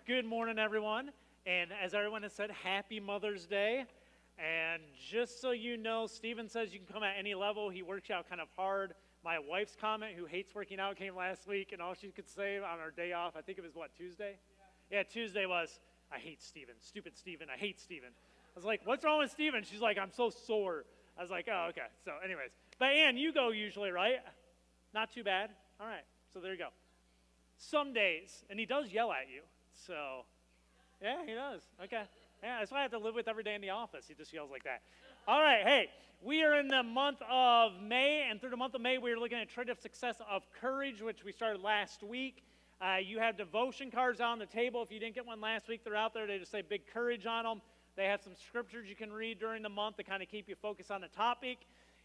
Good morning, everyone. And as everyone has said, happy Mother's Day. And just so you know, Stephen says you can come at any level. He works out kind of hard. My wife's comment, who hates working out, came last week, and all she could say on our day off, I think it was, Tuesday? Yeah, Tuesday was, I hate Stephen. Stupid Stephen. I hate Stephen. I was like, what's wrong with Stephen? She's like, I'm so sore. I was like, oh, okay. So anyways. But Ann, you go usually, right? Not too bad. All right. So there you go. Some days, and he does yell at you. So, yeah, he does. Okay. Yeah, that's why I have to live with every day in the office. He just yells like that. All right, hey, we are in the month of May, and through the month of May, we're looking at Trait of Success of Courage, which we started last week. You have devotion cards on the table. If you didn't get one last week, they're out there. They just say Big Courage on them. They have some scriptures you can read during the month to kind of keep you focused on the topic.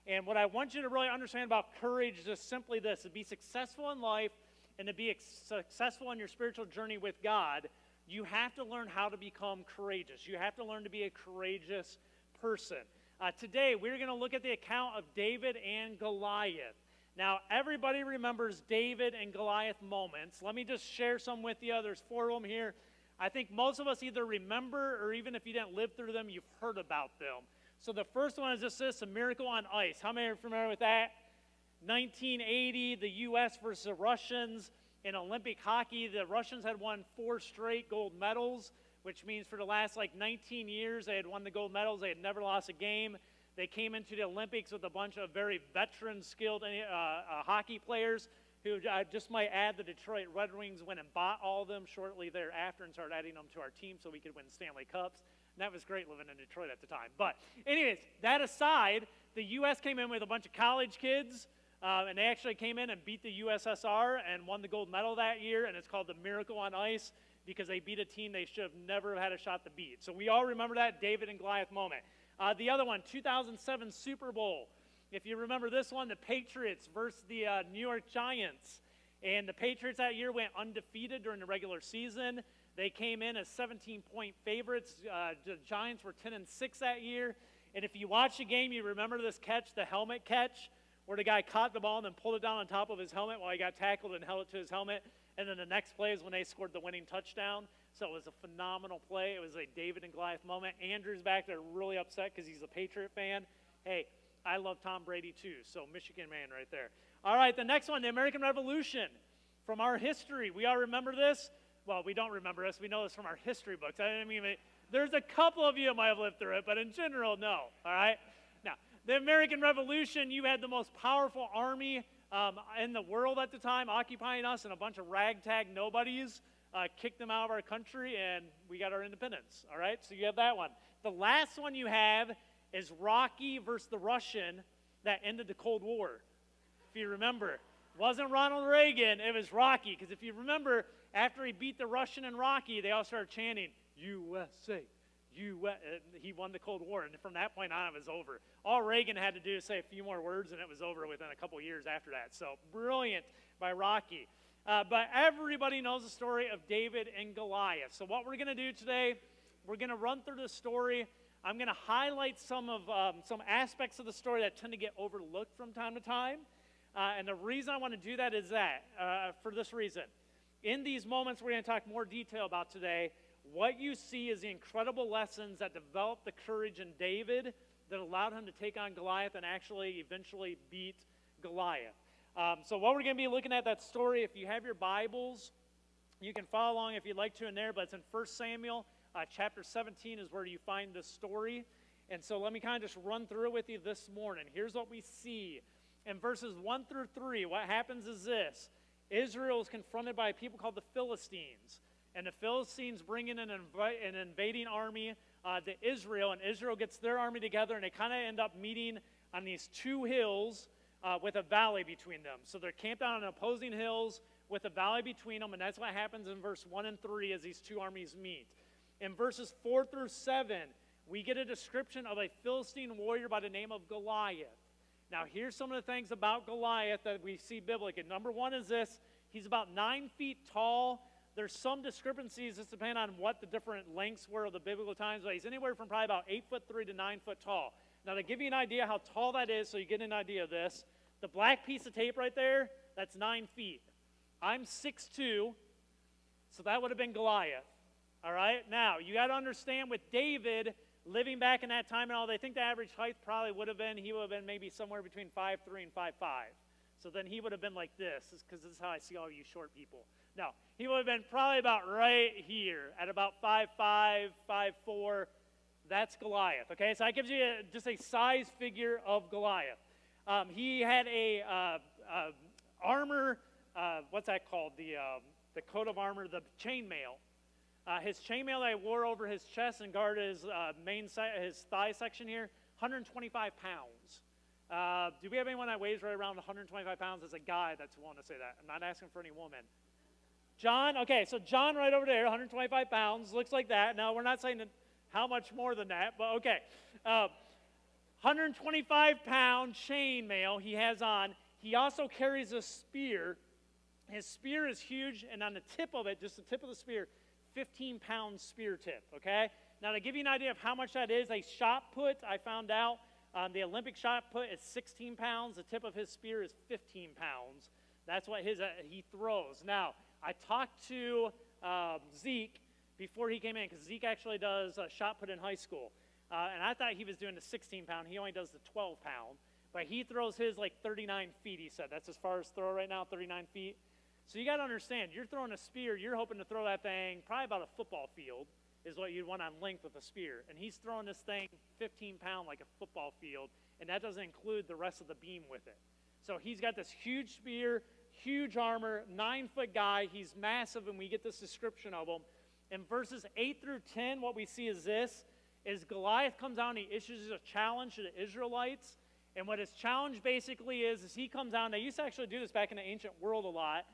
And what I want you to really understand about courage is just simply this: to be successful in life and to be successful in your spiritual journey with God, you have to learn how to become courageous. You have to learn to be a courageous person. Today, we're going to look at the account of David and Goliath. Now, everybody remembers David and Goliath moments. Let me just share some with you. There's 4 of them here. I think most of us either remember, or even if you didn't live through them, you've heard about them. So the first one is just this: a miracle on ice. How many are familiar with that? 1980, the U.S. versus the Russians. In Olympic hockey, the Russians had won 4 straight gold medals, which means for the last 19 years they had won the gold medals. They had never lost a game. They came into the Olympics with a bunch of very veteran, skilled hockey players who just might add the Detroit Red Wings went and bought all of them shortly thereafter and started adding them to our team so we could win Stanley Cups. And that was great living in Detroit at the time. But anyways, that aside, the U.S. came in with a bunch of college kids. And they actually came in and beat the USSR and won the gold medal that year, and it's called the Miracle on Ice because they beat a team they should have never had a shot to beat. So we all remember that David and Goliath moment. The other one, 2007 Super Bowl. If you remember this one, the Patriots versus the New York Giants. And the Patriots that year went undefeated during the regular season. They came in as 17-point favorites. The Giants were 10-6 that year. And if you watch the game, you remember this catch, the helmet catch, where the guy caught the ball and then pulled it down on top of his helmet while he got tackled and held it to his helmet. And then the next play is when they scored the winning touchdown. So it was a phenomenal play. It was a David and Goliath moment. Andrew's back there really upset because he's a Patriot fan. Hey, I love Tom Brady too, so Michigan man right there. All right, the next one, the American Revolution. From our history, we all remember this? Well, we don't remember this. We know this from our history books. There's a couple of you that might have lived through it, but in general, no. All right? Now, the American Revolution, you had the most powerful army in the world at the time occupying us, and a bunch of ragtag nobodies kicked them out of our country, and we got our independence. All right, so you have that one. The last one you have is Rocky versus the Russian that ended the Cold War. If you remember, it wasn't Ronald Reagan, it was Rocky, because if you remember, after he beat the Russian in Rocky, they all started chanting, USA. He won the Cold War, and from that point on, it was over. All Reagan had to do is say a few more words, and it was over within a couple years after that. So brilliant by Rocky. But everybody knows the story of David and Goliath. So what we're going to do today, we're going to run through the story. I'm going to highlight some aspects of the story that tend to get overlooked from time to time. And the reason I want to do that is for this reason. In these moments we're going to talk more detail about today, what you see is the incredible lessons that developed the courage in David that allowed him to take on Goliath and actually eventually beat Goliath. So what we're going to be looking at that story, if you have your Bibles, you can follow along if you'd like to in there, but it's in 1 Samuel chapter 17 is where you find this story. And so let me kind of just run through it with you this morning. Here's what we see. In verses 1 through 3, what happens is this. Israel is confronted by a people called the Philistines. And the Philistines bring in an invading army to Israel, and Israel gets their army together, and they kind of end up meeting on these 2 hills with a valley between them. So they're camped out on opposing hills with a valley between them, and that's what happens in verse 1 and 3 as these 2 armies meet. In verses 4 through 7, we get a description of a Philistine warrior by the name of Goliath. Now, here's some of the things about Goliath that we see biblically. Number 1 is this. He's about 9 feet tall. There's some discrepancies just depending on what the different lengths were of the biblical times, but he's anywhere from probably about 8'3" to 9 foot tall. Now, to give you an idea how tall that is, so you get an idea of this, the black piece of tape right there, that's 9 feet. I'm 6'2", so that would have been Goliath. All right? Now, you got to understand with David living back in that time and all, they think the average height probably would have been, he would have been maybe somewhere between 5'3" and 5'5". So then he would have been like this, because this is how I see all you short people. No, he would have been probably about right here at about 5'5", 5'4". That's Goliath, okay? So that gives you just a size figure of Goliath. He had a armor, what's that called? The coat of armor, the chainmail. His chainmail that he wore over his chest and guarded his thigh section here, 125 pounds. Do we have anyone that weighs right around 125 pounds as a guy that's willing to say that? I'm not asking for any woman. John, okay, so John right over there, 125 pounds, looks like that. Now, we're not saying how much more than that, but okay. 125-pound chainmail he has on. He also carries a spear. His spear is huge, and on the tip of it, just the tip of the spear, 15-pound spear tip, okay? Now, to give you an idea of how much that is, a shot put, I found out, the Olympic shot put is 16 pounds. The tip of his spear is 15 pounds. That's what he throws. Now, I talked to Zeke before he came in, because Zeke actually does shot put in high school. And I thought he was doing the 16-pound. He only does the 12-pound. But he throws his like 39 feet, he said. That's as far as throw right now, 39 feet. So you got to understand, you're throwing a spear, you're hoping to throw that thing probably about a football field is what you'd want on length with a spear. And he's throwing this thing 15-pound like a football field, and that doesn't include the rest of the beam with it. So he's got this huge spear, huge armor, 9-foot guy. He's massive, and we get this description of him. In verses 8 through 10, what we see is this, is Goliath comes out and he issues a challenge to the Israelites. And what his challenge basically is he comes out, and they used to actually do this back in the ancient world a lot,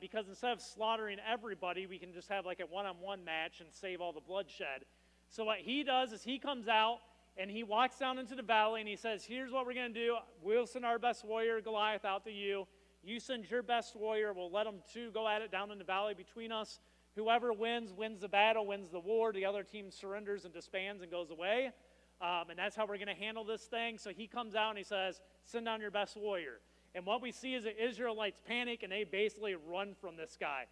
because instead of slaughtering everybody, we can just have like a one-on-one match and save all the bloodshed. So what he does is he comes out, and he walks down into the valley, and he says, here's what we're going to do. We'll send our best warrior, Goliath, out to you. You send your best warrior. We'll let them two go at it down in the valley between us. Whoever wins the battle, wins the war. The other team surrenders and disbands and goes away. And that's how we're going to handle this thing. So he comes out and he says, send down your best warrior. And what we see is the Israelites panic, and they basically run from this guy.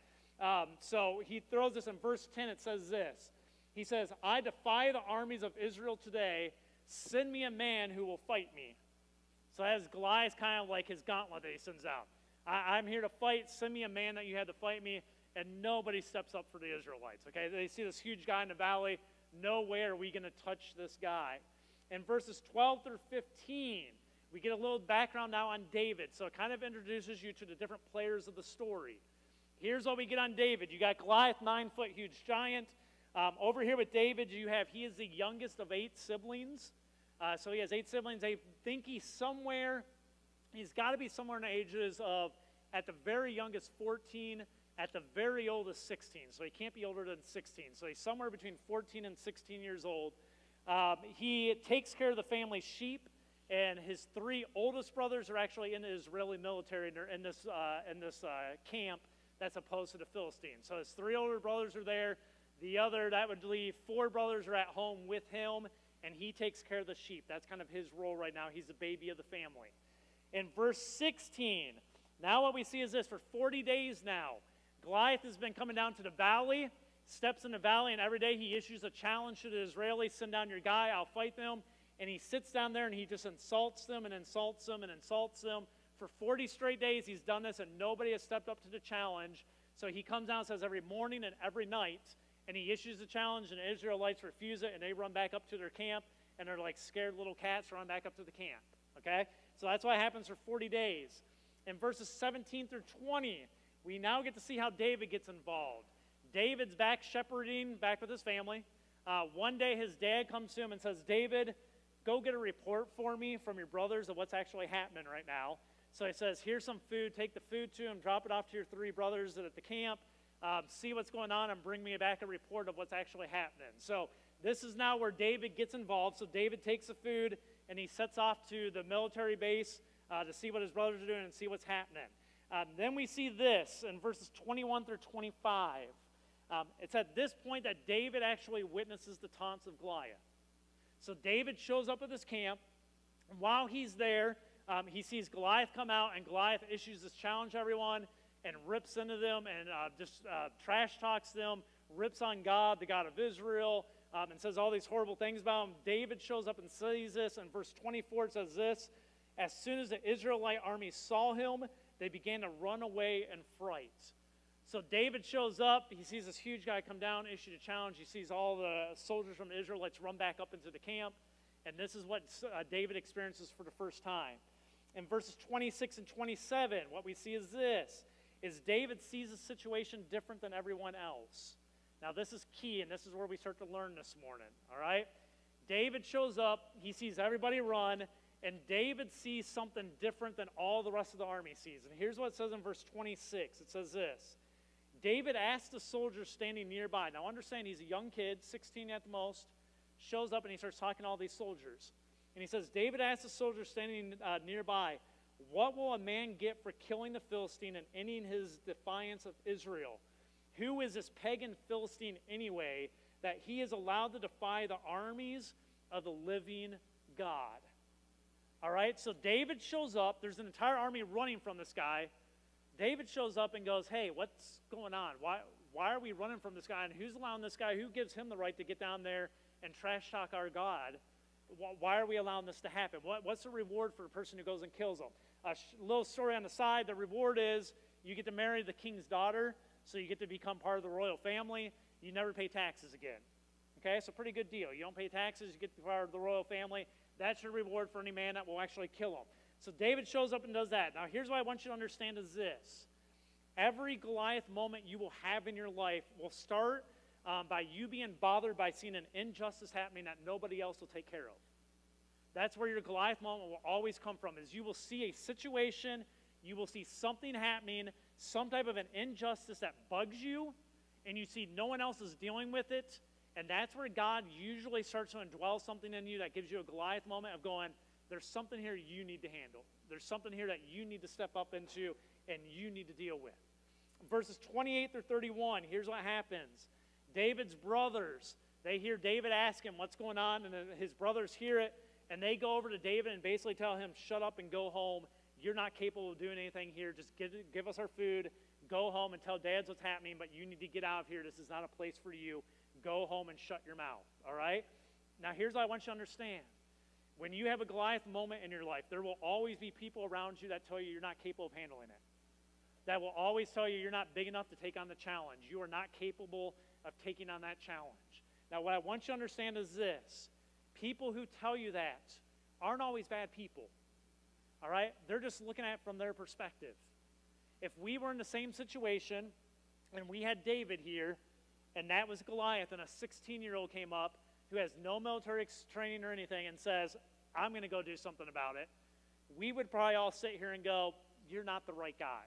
So he throws this in verse 10. It says this. He says, I defy the armies of Israel today. Send me a man who will fight me. So that is Goliath, kind of like his gauntlet that he sends out. I'm here to fight. Send me a man that you had to fight me. And nobody steps up for the Israelites, okay? They see this huge guy in the valley. No way are we going to touch this guy. In verses 12 through 15, we get a little background now on David. So it kind of introduces you to the different players of the story. Here's what we get on David. You got Goliath, 9-foot, huge giant. Over here with David, he is the youngest of 8 siblings. So he has 8 siblings. They think he's got to be somewhere in the ages of, at the very youngest, 14, at the very oldest, 16. So he can't be older than 16. So he's somewhere between 14 and 16 years old. He takes care of the family sheep, and his 3 oldest brothers are actually in the Israeli military, and they're in this camp that's opposed to the Philistines. So his 3 older brothers are there. The other, that would leave 4 brothers are at home with him, and he takes care of the sheep. That's kind of his role right now. He's the baby of the family. In verse 16, now what we see is this. For 40 days now, Goliath has been coming down to the valley, steps in the valley, and every day he issues a challenge to the Israelis. Send down your guy, I'll fight them. And he sits down there and he just insults them and insults them and insults them. For 40 straight days he's done this, and nobody has stepped up to the challenge. So he comes down and says every morning and every night, and he issues the challenge, and the Israelites refuse it, and they run back up to their camp, and they're like scared little cats run back up to the camp. Okay? So that's what happens for 40 days. In verses 17 through 20, we now get to see how David gets involved. David's back shepherding, back with his family. One day his dad comes to him and says, David, go get a report for me from your brothers of what's actually happening right now. So he says, here's some food. Take the food to him. Drop it off to your 3 brothers at the camp. See what's going on and bring me back a report of what's actually happening. So this is now where David gets involved. So David takes the food and he sets off to the military base to see what his brothers are doing and see what's happening. Then we see this in verses 21 through 25. It's at this point that David actually witnesses the taunts of Goliath. So David shows up at this camp, and while he's there, he sees Goliath come out, and Goliath issues this challenge to everyone and rips into them and just trash talks them, rips on God, the God of Israel, and says all these horrible things about him. David shows up and says this. In verse 24, it says this: as soon as the Israelite army saw him, they began to run away in fright. So David shows up. He sees this huge guy come down, issued a challenge. He sees all the soldiers from the Israelites run back up into the camp. And this is what David experiences for the first time. In verses 26 and 27, what we see is this: is David sees the situation different than everyone else. Now this is key, and this is where we start to learn this morning, all right? David shows up. He sees everybody run. And David sees something different than all the rest of the army sees. And here's what it says in verse 26. It says this: David asked the soldiers standing nearby. Now understand, he's a young kid, 16 at the most, shows up and he starts talking to all these soldiers. And he says, David asked the soldiers standing nearby, what will a man get for killing the Philistine and ending his defiance of Israel? Who is this pagan Philistine anyway, that he is allowed to defy the armies of the living God? All right, so David shows up. There's an entire army running from this guy. David shows up and goes, hey, what's going on? Why are we running from this guy? And who's allowing this guy? Who gives him the right to get down there and trash talk our God? Why are we allowing this to happen? What's the reward for a person who goes and kills him? A little story on the side. The reward is you get to marry the king's daughter, so you get to become part of the royal family. You never pay taxes again. Okay, so pretty good deal. You don't pay taxes, you get to be part of the royal family. That's your reward for any man that will actually kill him. So David shows up and does that. Now here's what I want you to understand is this: every Goliath moment you will have in your life will start by you being bothered by seeing an injustice happening that nobody else will take care of. That's where your Goliath moment will always come from, is you will see a situation, you will see something happening, some type of an injustice that bugs you, and you see no one else is dealing with it. And that's where God usually starts to indwell something in you that gives you a Goliath moment of going, there's something here you need to handle. There's something here that you need to step up into and you need to deal with. Verses 28 through 31, here's what happens. David's brothers, they hear David ask him what's going on, and then his brothers hear it, and they go over to David and basically tell him, shut up and go home. You're not capable of doing anything here. Just give us our food. Go home and tell dads what's happening, but you need to get out of here. This is not a place for you. Go home and shut your mouth, all right? Now, here's what I want you to understand. When you have a Goliath moment in your life, there will always be people around you that tell you you're not capable of handling it. That will always tell you you're not big enough to take on the challenge. You are not capable of taking on that challenge. Now, what I want you to understand is this. People who tell you that aren't always bad people, all right? They're just looking at it from their perspective. If we were in the same situation and we had David here, and that was Goliath, and a 16-year-old came up who has no military training or anything and says, I'm going to go do something about it, we would probably all sit here and go, you're not the right guy,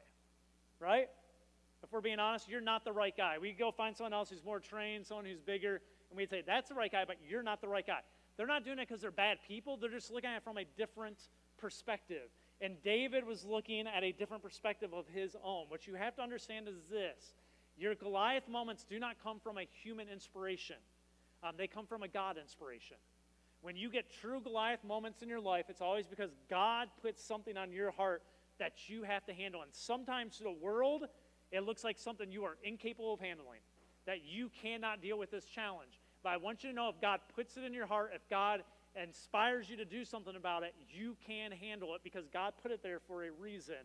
right? If we're being honest, you're not the right guy. We go find someone else who's more trained, someone who's bigger, and we'd say, that's the right guy, but you're not the right guy. They're not doing it because they're bad people. They're just looking at it from a different perspective. And David was looking at a different perspective of his own. What you have to understand is this. Your Goliath moments do not come from a human inspiration. They come from a God inspiration. When you get true Goliath moments in your life, it's always because God puts something on your heart that you have to handle. And sometimes to the world, it looks like something you are incapable of handling, that you cannot deal with this challenge. But I want you to know, if God puts it in your heart, if God inspires you to do something about it, you can handle it because God put it there for a reason.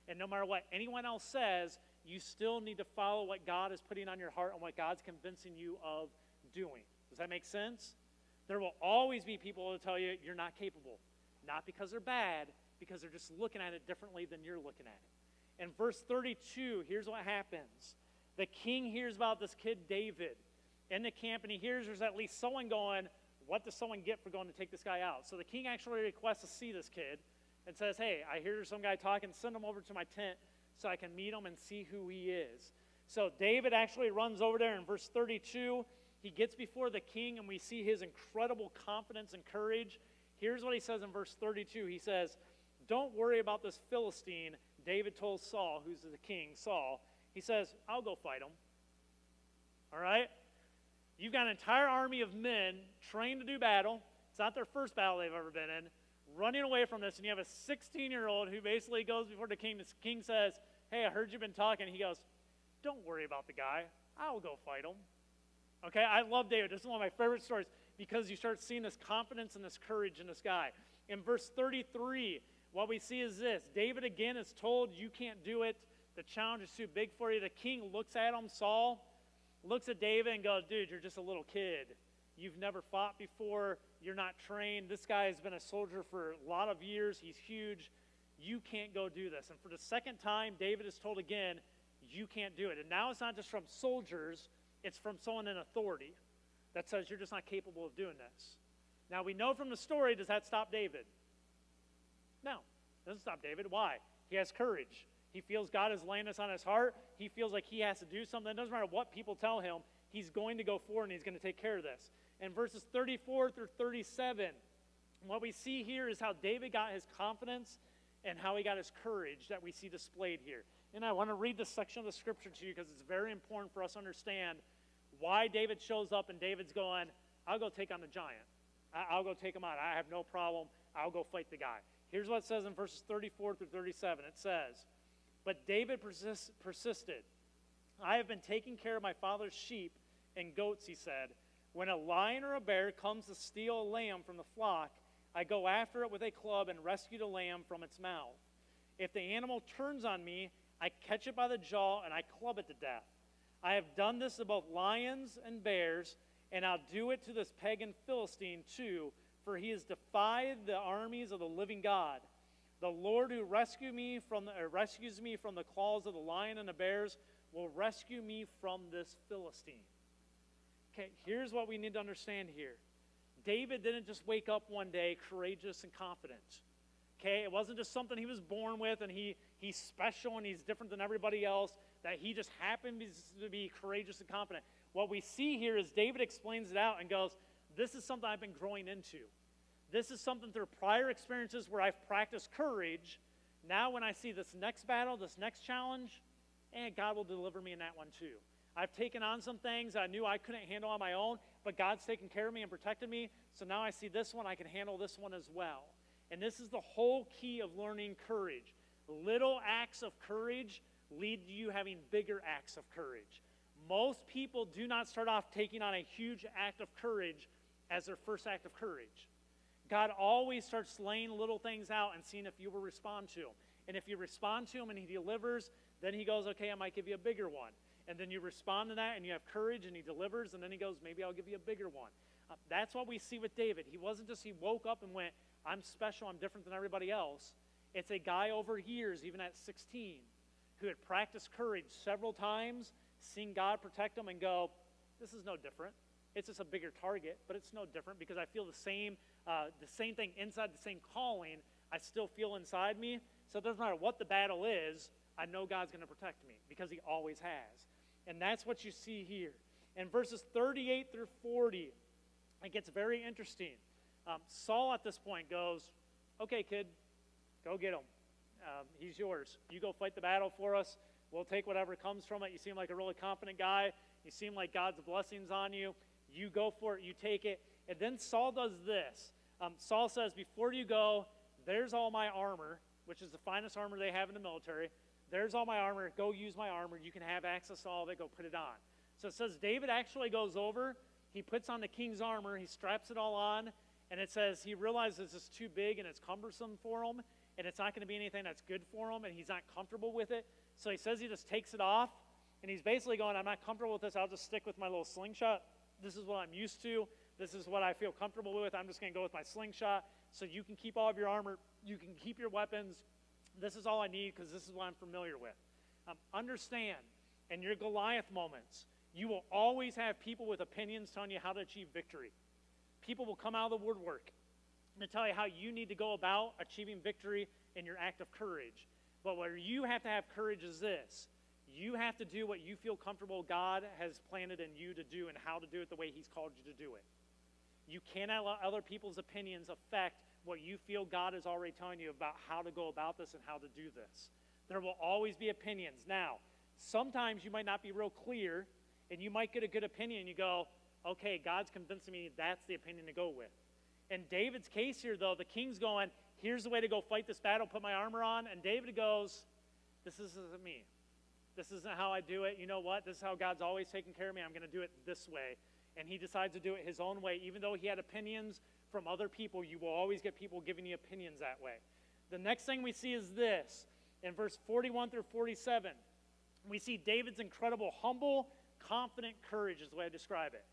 And no matter what anyone else says, you still need to follow what God is putting on your heart and what God's convincing you of doing. Does that make sense? There will always be people who tell you you're not capable. Not because they're bad, because they're just looking at it differently than you're looking at it. In verse 32, here's what happens. The king hears about this kid David in the camp, and he hears there's at least someone going, what does someone get for going to take this guy out? So the king actually requests to see this kid and says, hey, I hear there's some guy talking, send him over to my tent so I can meet him and see who he is. So David actually runs over there in verse 32. He gets before the king, and we see his incredible confidence and courage. Here's what he says in verse 32. He says, don't worry about this Philistine. David told Saul, who's the king, Saul. He says, I'll go fight him. All right? You've got an entire army of men trained to do battle. It's not their first battle they've ever been in. Running away from this, and you have a 16-year-old who basically goes before the king. The king says, hey, I heard you've been talking. He goes, don't worry about the guy. I'll go fight him. Okay, I love David. This is one of my favorite stories because you start seeing this confidence and this courage in this guy. In verse 33, what we see is this. David again is told, you can't do it. The challenge is too big for you. The king looks at him, Saul, looks at David and goes, dude, you're just a little kid. You've never fought before. You're not trained. This guy has been a soldier for a lot of years. He's huge. You can't go do this. And for the second time, David is told again, you can't do it. And now it's not just from soldiers, it's from someone in authority that says you're just not capable of doing this. Now we know from the story, does that stop David? No, it doesn't stop David. Why? He has courage. He feels God is laying this on his heart. He feels like he has to do something. It doesn't matter what people tell him. He's going to go forward and he's going to take care of this. In verses 34 through 37, what we see here is how David got his confidence and how he got his courage that we see displayed here. And I want to read this section of the scripture to you because it's very important for us to understand why David shows up and David's going, I'll go take on the giant. I'll go take him out. I have no problem. I'll go fight the guy. Here's what it says in verses 34 through 37. It says, but David persisted. I have been taking care of my father's sheep and goats, he said. When a lion or a bear comes to steal a lamb from the flock, I go after it with a club and rescue the lamb from its mouth. If the animal turns on me, I catch it by the jaw and I club it to death. I have done this to both lions and bears, and I'll do it to this pagan Philistine too, for he has defied the armies of the living God. The Lord who rescues me from the claws of the lion and the bears will rescue me from this Philistine. Okay, here's what we need to understand here. David didn't just wake up one day courageous and confident. Okay, it wasn't just something he was born with and he's special and he's different than everybody else, that he just happened to be courageous and confident. What we see here is David explains it out and goes, this is something I've been growing into. This is something through prior experiences where I've practiced courage. Now when I see this next battle, this next challenge, God will deliver me in that one too. I've taken on some things I knew I couldn't handle on my own, but God's taken care of me and protected me, so now I see this one, I can handle this one as well. And this is the whole key of learning courage. Little acts of courage lead to you having bigger acts of courage. Most people do not start off taking on a huge act of courage as their first act of courage. God always starts laying little things out and seeing if you will respond to him. And if you respond to him and he delivers, then he goes, okay, I might give you a bigger one. And then you respond to that and you have courage and he delivers, and then he goes, maybe I'll give you a bigger one. That's what we see with David. He wasn't just, he woke up and went, I'm special, I'm different than everybody else. It's a guy over years, even at 16, who had practiced courage several times, seen God protect him and go, this is no different. It's just a bigger target, but it's no different because I feel the same thing inside, the same calling I still feel inside me. So it doesn't matter what the battle is, I know God's going to protect me because he always has. And that's what you see here. In verses 38 through 40, it gets very interesting. Saul at this point goes, okay, kid, go get him. He's yours. You go fight the battle for us. We'll take whatever comes from it. You seem like a really confident guy. You seem like God's blessings on you. You go for it. You take it. And then Saul does this. Saul says, before you go, there's all my armor, which is the finest armor they have in the military. There's all my armor. Go use my armor. You can have access to all of it. Go put it on. So it says David actually goes over. He puts on the king's armor. He straps it all on. And it says he realizes it's too big and it's cumbersome for him. And it's not going to be anything that's good for him. And he's not comfortable with it. So he says he just takes it off. And he's basically going, I'm not comfortable with this. I'll just stick with my little slingshot. This is what I'm used to. This is what I feel comfortable with. I'm just going to go with my slingshot. So you can keep all of your armor. You can keep your weapons. This is all I need because this is what I'm familiar with. Understand, in your Goliath moments, you will always have people with opinions telling you how to achieve victory. People will come out of the woodwork and tell you how you need to go about achieving victory in your act of courage. But where you have to have courage is this. You have to do what you feel comfortable God has planted in you to do and how to do it the way he's called you to do it. You cannot let other people's opinions affect what you feel God is already telling you about how to go about this and how to do this. There will always be opinions. Now, sometimes you might not be real clear, and you might get a good opinion, and you go, okay, God's convincing me that's the opinion to go with. In David's case here, though, the king's going, here's the way to go fight this battle, put my armor on, and David goes, this isn't me. This isn't how I do it. You know what? This is how God's always taken care of me. I'm going to do it this way. And he decides to do it his own way. Even though he had opinions from other people, you will always get people giving you opinions that way. The next thing we see is this. In verse 41 through 47, we see David's incredible humble, confident courage is the way I describe it.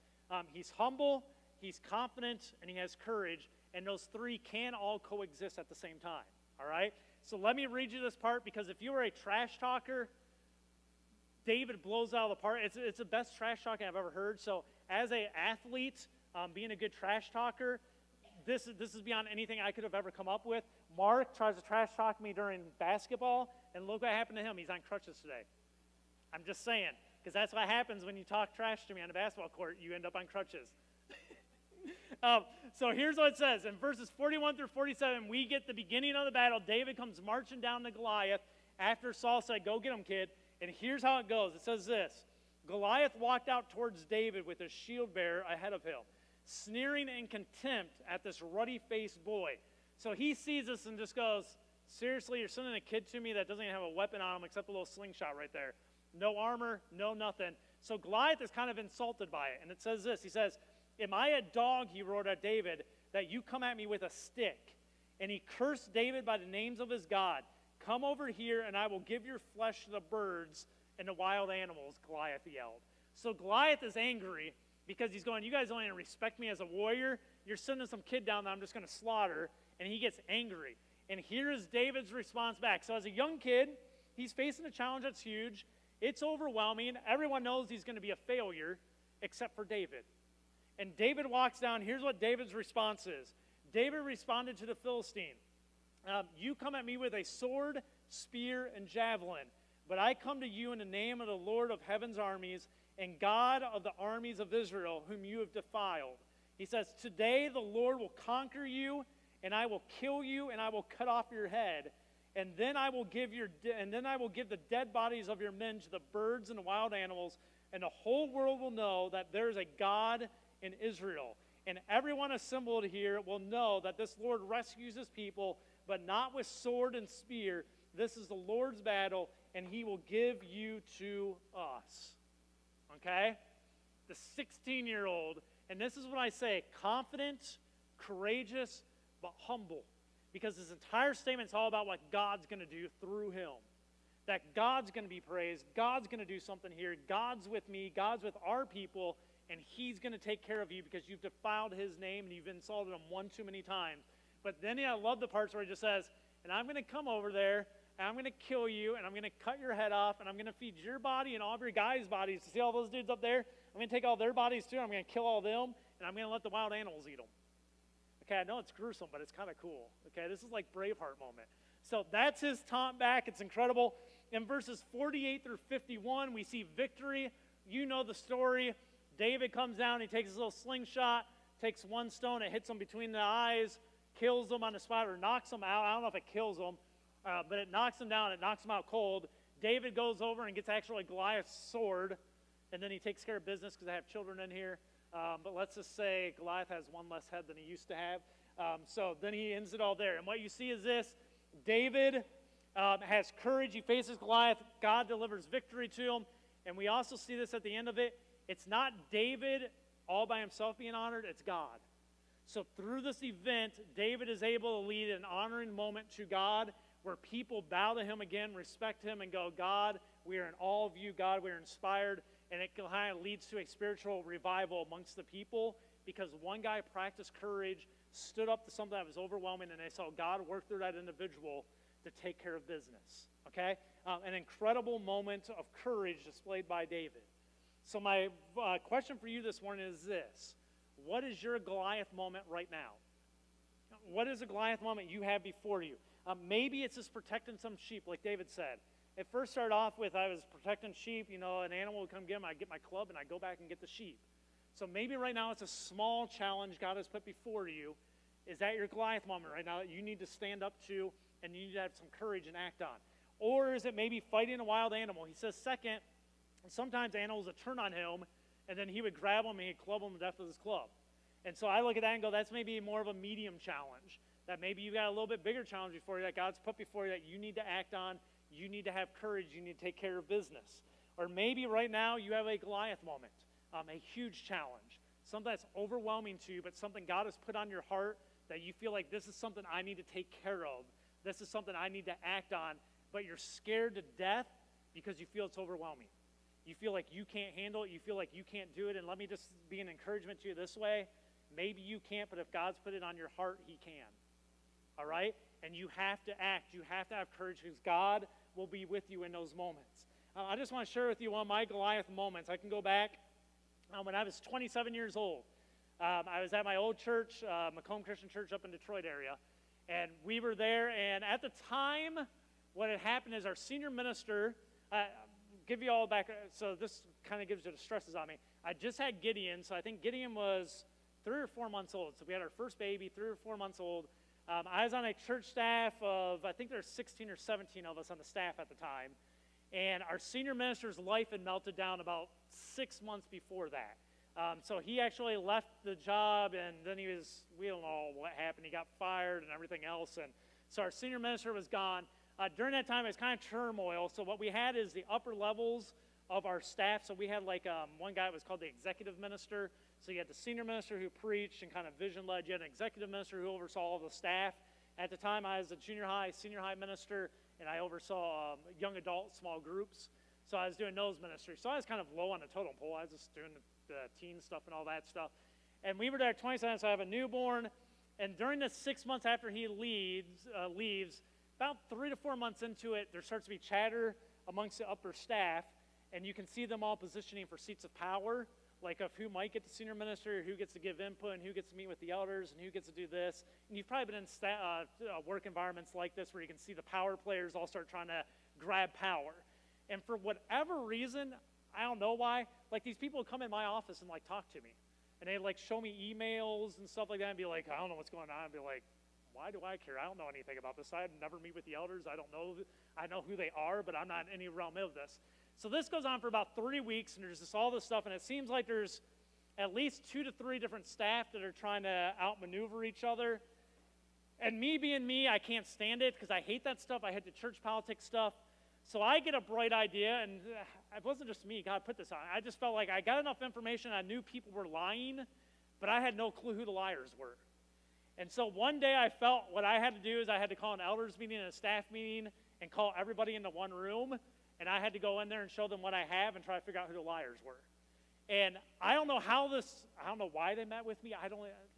He's humble, he's confident, and he has courage. And those three can all coexist at the same time. All right? So let me read you this part, because if you were a trash talker, David blows out of the park. It's the best trash talking I've ever heard. So as an athlete, being a good trash talker, this is beyond anything I could have ever come up with. Mark tries to trash talk me during basketball, and look what happened to him. He's on crutches today. I'm just saying, because that's what happens when you talk trash to me on a basketball court. You end up on crutches. So here's what it says. In verses 41 through 47, we get the beginning of the battle. David comes marching down to Goliath after Saul said, "Go get him, kid." And here's how it goes. It says this. Goliath walked out towards David with his shield bearer ahead of him, sneering in contempt at this ruddy-faced boy. So he sees this and just goes, "Seriously, you're sending a kid to me that doesn't even have a weapon on him except a little slingshot right there. No armor, no nothing." So Goliath is kind of insulted by it. And it says this. He says, "Am I a dog," he roared at David, "that you come at me with a stick?" And he cursed David by the names of his God. "Come over here, and I will give your flesh to the birds and the wild animals," Goliath yelled. So Goliath is angry because he's going, "You guys don't even respect me as a warrior. You're sending some kid down that I'm just going to slaughter." And he gets angry. And here is David's response back. So as a young kid, he's facing a challenge that's huge. It's overwhelming. Everyone knows he's going to be a failure except for David. And David walks down. Here's what David's response is. David responded to the Philistine. "You come at me with a sword, spear, and javelin, but I come to you in the name of the Lord of heaven's armies and God of the armies of Israel, whom you have defiled." He says, "Today the Lord will conquer you, and I will kill you, and I will cut off your head, and then I will give the dead bodies of your men to the birds and the wild animals, and the whole world will know that there is a God in Israel. And everyone assembled here will know that this Lord rescues his people, but not with sword and spear. This is the Lord's battle, and he will give you to us." Okay? The 16-year-old, and this is what I say, confident, courageous, but humble. Because his entire statement is all about what God's going to do through him. That God's going to be praised, God's going to do something here, God's with me, God's with our people, and he's going to take care of you because you've defiled his name and you've insulted him one too many times. But then I love the parts where he just says, "And I'm going to come over there, and I'm going to kill you, and I'm going to cut your head off, and I'm going to feed your body and all of your guys' bodies." See all those dudes up there? I'm going to take all their bodies too, I'm going to kill all them, and I'm going to let the wild animals eat them. Okay, I know it's gruesome, but it's kind of cool. Okay, this is like Braveheart moment. So that's his taunt back. It's incredible. In verses 48 through 51, we see victory. You know the story. David comes down, he takes his little slingshot, takes one stone, it hits him between the eyes, kills him on the spot, or knocks him out. I don't know if it kills him, but it knocks him down, it knocks him out cold. David goes over and gets actually Goliath's sword, and then he takes care of business because I have children in here. But let's just say Goliath has one less head than he used to have. So then he ends it all there. And what you see is this. David has courage. He faces Goliath. God delivers victory to him. And we also see this at the end of it. It's not David all by himself being honored. It's God. So through this event, David is able to lead an honoring moment to God where people bow to him again, respect him, and go, "God, we are in awe of you. God, we are inspired." And it kind of leads to a spiritual revival amongst the people because one guy practiced courage, stood up to something that was overwhelming, and they saw God work through that individual to take care of business. Okay? An incredible moment of courage displayed by David. So my question for you this morning is this. What is your Goliath moment right now? What is a Goliath moment you have before you? Maybe it's just protecting some sheep, like David said. It first started off with I was protecting sheep. You know, an animal would come get them. I'd get my club, and I'd go back and get the sheep. So maybe right now it's a small challenge God has put before you. Is that your Goliath moment right now that you need to stand up to and you need to have some courage and act on? Or is it maybe fighting a wild animal? He says second, sometimes animals would turn on him, and then he would grab them and he'd club them to death with his club. And so I look at that and go, that's maybe more of a medium challenge. That maybe you've got a little bit bigger challenge before you that God's put before you that you need to act on, you need to have courage, you need to take care of business. Or maybe right now you have a Goliath moment, a huge challenge, something that's overwhelming to you, but something God has put on your heart that you feel like this is something I need to take care of. This is something I need to act on, but you're scared to death because you feel it's overwhelming. You feel like you can't handle it. You feel like you can't do it. And let me just be an encouragement to you this way. Maybe you can't, but if God's put it on your heart, he can. All right? And you have to act. You have to have courage because God will be with you in those moments. I just want to share with you one of my Goliath moments. I can go back when I was 27 years old. I was at my old church, Macomb Christian Church up in Detroit area. And we were there. And at the time, what had happened is our senior minister, give you all back, so this kind of gives you the stresses on me. I just had Gideon, so I think Gideon was 3 or 4 months old. So we had our first baby, 3 or 4 months old. I was on a church staff of, I think there's 16 or 17 of us on the staff at the time. And our senior minister's life had melted down about 6 months before that. So he actually left the job, and then we don't know what happened. He got fired and everything else. And so our senior minister was gone. During that time, it was kind of turmoil. So what we had is the upper levels of our staff. So we had like one guy was called the executive minister. So you had the senior minister who preached and kind of vision led. You had an executive minister who oversaw all the staff. At the time, I was a junior high, senior high minister, and I oversaw young adult small groups. So I was doing those ministries. So I was kind of low on the totem pole. I was just doing the teen stuff and all that stuff. And we were there at 27, so I have a newborn. And during the 6 months after he leaves, about 3 to 4 months into it, there starts to be chatter amongst the upper staff, and you can see them all positioning for seats of power, like of who might get the senior minister, who gets to give input, and who gets to meet with the elders, and who gets to do this. And you've probably been in work environments like this where you can see the power players all start trying to grab power. And for whatever reason, I don't know why, like these people would come in my office and like talk to me. And they'd like show me emails and stuff like that and be like, I don't know what's going on. I'd be like, why do I care? I don't know anything about this. I'd never meet with the elders. I don't know. I know who they are, but I'm not in any realm of this. So this goes on for about 3 weeks, and there's just all this stuff, and it seems like there's at least 2 to 3 different staff that are trying to outmaneuver each other. And me being me, I can't stand it because I hate that stuff. I hate the church politics stuff. So I get a bright idea, and it wasn't just me. God put this on. I just felt like I got enough information. I knew people were lying, but I had no clue who the liars were. And so one day I felt what I had to do is I had to call an elders meeting and a staff meeting and call everybody into one room. And I had to go in there and show them what I have and try to figure out who the liars were. And I don't know I don't know why they met with me.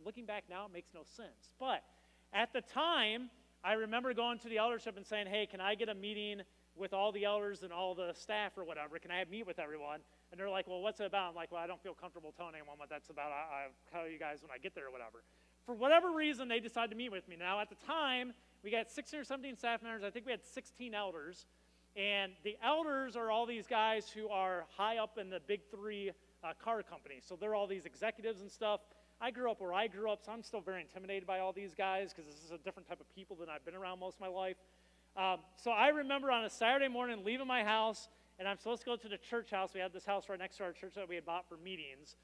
Looking back now, it makes no sense. But at the time, I remember going to the eldership and saying, hey, can I get a meeting with all the elders and all the staff or whatever? Can I meet with everyone? And they're like, well, what's it about? I'm like, well, I don't feel comfortable telling anyone what that's about. I'll tell you guys when I get there or whatever. For whatever reason, they decided to meet with me. Now, at the time, we got 16 or 17 staff members. I think we had 16 elders. And the elders are all these guys who are high up in the big 3 car companies. So they're all these executives and stuff. I grew up where I grew up, so I'm still very intimidated by all these guys because this is a different type of people than I've been around most of my life. So I remember on a Saturday morning leaving my house, and I'm supposed to go to the church house. We had this house right next to our church that we had bought for meetings.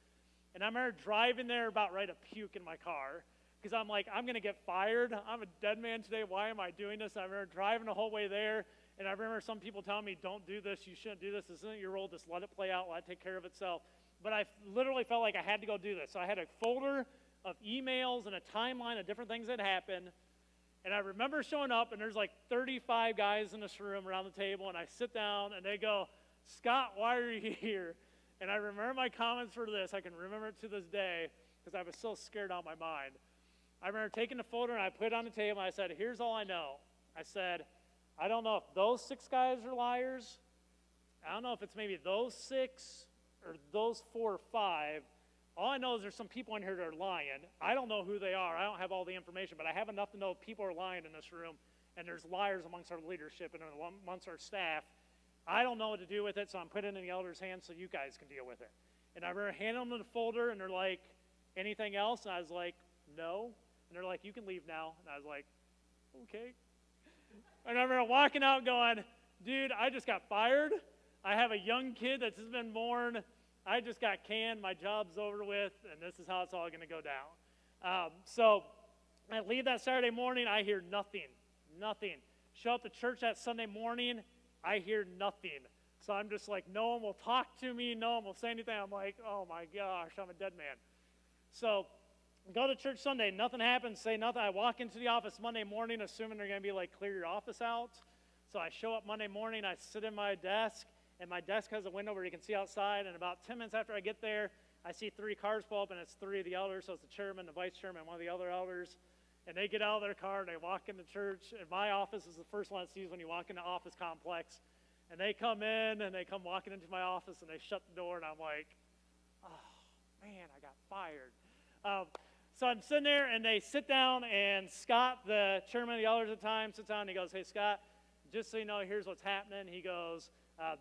And I remember driving there about ready to puke in my car because I'm like, I'm going to get fired. I'm a dead man today. Why am I doing this? And I remember driving the whole way there. And I remember some people telling me, don't do this, you shouldn't do this, this isn't your role, just let it play out, let it take care of itself. But I literally felt like I had to go do this. So I had a folder of emails and a timeline of different things that happened. And I remember showing up, and there's like 35 guys in this room around the table, and I sit down, and they go, Scott, why are you here? And I remember my comments for this. I can remember it to this day because I was so scared out of my mind. I remember taking the folder, and I put it on the table, and I said, here's all I know. I said, I don't know if those 6 guys are liars. I don't know if it's maybe those 6 or those 4 or 5. All I know is there's some people in here that are lying. I don't know who they are. I don't have all the information, but I have enough to know people are lying in this room, and there's liars amongst our leadership and amongst our staff. I don't know what to do with it, so I'm putting it in the elders' hands so you guys can deal with it. And I remember handing them the folder, and they're like, anything else? And I was like, no. And they're like, you can leave now. And I was like, okay. And I remember walking out going, dude, I just got fired. I have a young kid that's just been born. I just got canned. My job's over with, and this is how it's all going to go down. So I leave that Saturday morning. I hear nothing. Show up to church that Sunday morning. I hear nothing. So I'm just like, no one will talk to me, no one will say anything. I'm like, oh my gosh, I'm a dead man. So go to church Sunday, nothing happens, say nothing. I walk into the office Monday morning assuming they're going to be like, clear your office out. So I show up Monday morning, I sit in my desk, and my desk has a window where you can see outside, and about 10 minutes after I get there, I see 3 cars pull up, and it's 3 of the elders, so it's the chairman, the vice chairman, and one of the other elders, and they get out of their car, and they walk into church, and my office is the first one it sees when you walk into office complex, and they come in, and they come walking into my office, and they shut the door, and I'm like, oh, man, I got fired. So I'm sitting there, and they sit down, and Scott, the chairman of the elders at the time, sits down, and he goes, hey, Scott, just so you know, here's what's happening. He goes,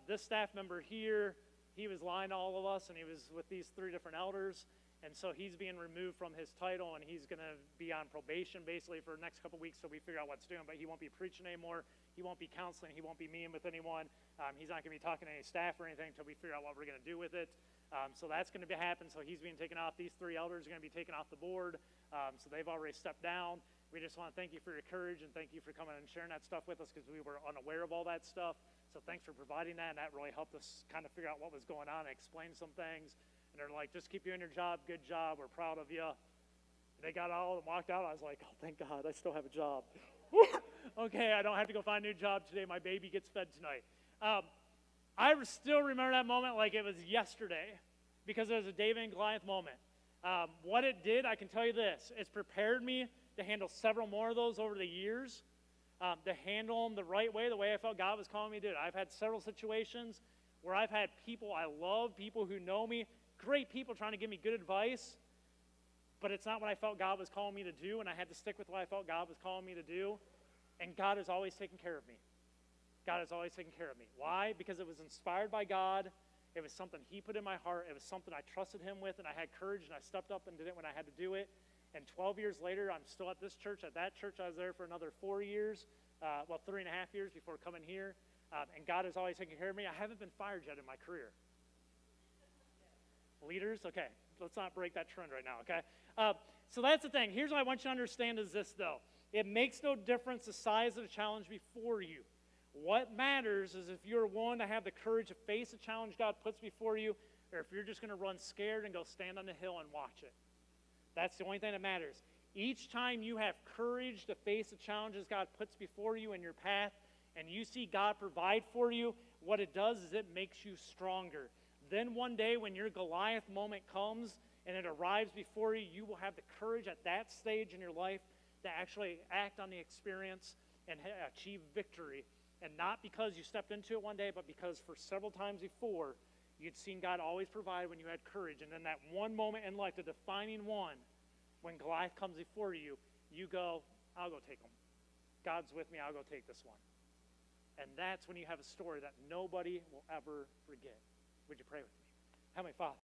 this staff member here, he was lying to all of us, and he was with these 3 different elders, and so he's being removed from his title, and he's going to be on probation basically for the next couple weeks till we figure out what's doing, but he won't be preaching anymore, he won't be counseling, he won't be meeting with anyone, he's not going to be talking to any staff or anything until we figure out what we're going to do with it. So that's going to happen, so he's being taken off. These 3 elders are going to be taken off the board, so they've already stepped down. We just want to thank you for your courage, and thank you for coming and sharing that stuff with us, because we were unaware of all that stuff. So thanks for providing that, and that really helped us kind of figure out what was going on and explain some things. And they're like, just keep doing your job, good job, we're proud of you. And they got all and walked out. I was like, oh, thank God, I still have a job. Okay, I don't have to go find a new job today. My baby gets fed tonight. I still remember that moment like it was yesterday, because it was a David and Goliath moment. What it did, I can tell you this, it's prepared me to handle several more of those over the years, to handle them the right way, the way I felt God was calling me to do it. I've had several situations where I've had people I love, people who know me, great people trying to give me good advice, but it's not what I felt God was calling me to do, and I had to stick with what I felt God was calling me to do, and God has always taken care of me. God has always taken care of me. Why? Because it was inspired by God. It was something He put in my heart. It was something I trusted Him with, and I had courage, and I stepped up and did it when I had to do it. And 12 years later, I'm still at this church. At that church, I was there for another 4 years, 3.5 years before coming here. And God has always taken care of me. I haven't been fired yet in my career. Leaders, okay, let's not break that trend right now, okay? So that's the thing. Here's what I want you to understand is this, though. It makes no difference the size of the challenge before you. What matters is if you're willing to have the courage to face the challenge God puts before you, or if you're just going to run scared and go stand on the hill and watch it. That's the only thing that matters. Each time you have courage to face the challenges God puts before you in your path, and you see God provide for you, what it does is it makes you stronger. Then one day when your Goliath moment comes and it arrives before you, you will have the courage at that stage in your life to actually act on the experience and achieve victory. And not because you stepped into it one day, but because for several times before, you'd seen God always provide when you had courage. And then that one moment in life, the defining one, when Goliath comes before you, you go, I'll go take him. God's with me, I'll go take this one. And that's when you have a story that nobody will ever forget. Would you pray with me? Heavenly Father,